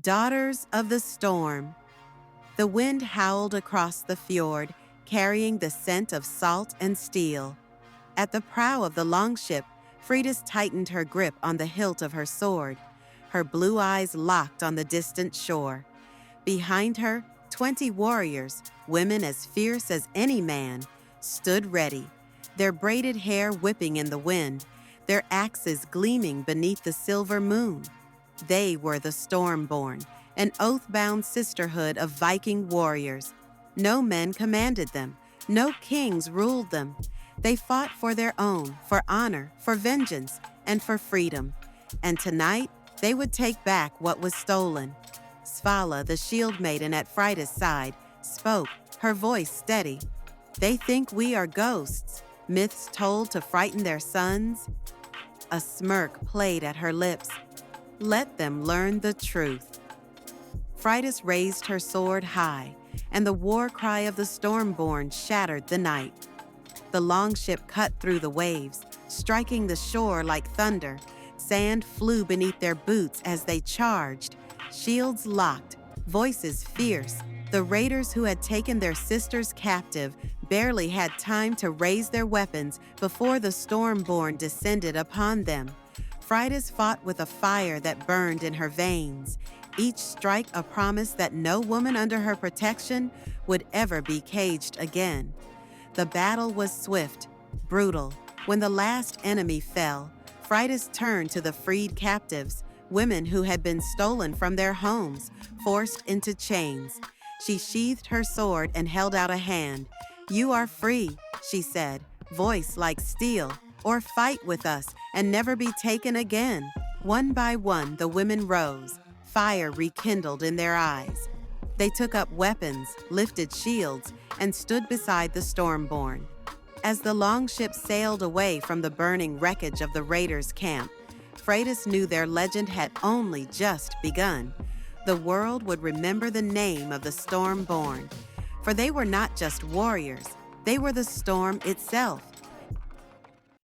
Daughters of the storm. The wind howled across the fjord, carrying the scent of salt and steel. At the prow of the longship, Freydis tightened her grip on the hilt of her sword, her blue eyes locked on the distant shore. Behind her, 20 warriors, women as fierce as any man, stood ready, their braided hair whipping in the wind, their axes gleaming beneath the silver moon. They were the Stormborn, an oath-bound sisterhood of Viking warriors. No men commanded them, no kings ruled them. They fought for their own, for honor, for vengeance, and for freedom. And tonight, they would take back what was stolen. Svala, the shield maiden at Freydis' side, spoke, her voice steady. They think we are ghosts, myths told to frighten their sons. A smirk played at her lips. Let them learn the truth. Freydis raised her sword high, and the war cry of the Stormborn shattered the night. The longship cut through the waves, striking the shore like thunder. Sand flew beneath their boots as they charged, shields locked, voices fierce. The raiders who had taken their sisters captive barely had time to raise their weapons before the Stormborn descended upon them. Freydis fought with a fire that burned in her veins, each strike a promise that no woman under her protection would ever be caged again. The battle was swift, brutal. When the last enemy fell, Freydis turned to the freed captives, women who had been stolen from their homes, forced into chains. She sheathed her sword and held out a hand. "You are free," she said, voice like steel. "Or fight with us and never be taken again." One by one, the women rose, fire rekindled in their eyes. They took up weapons, lifted shields, and stood beside the Stormborn. As the longship sailed away from the burning wreckage of the raiders' camp, Freydis knew their legend had only just begun. The world would remember the name of the Stormborn, for they were not just warriors, they were the storm itself.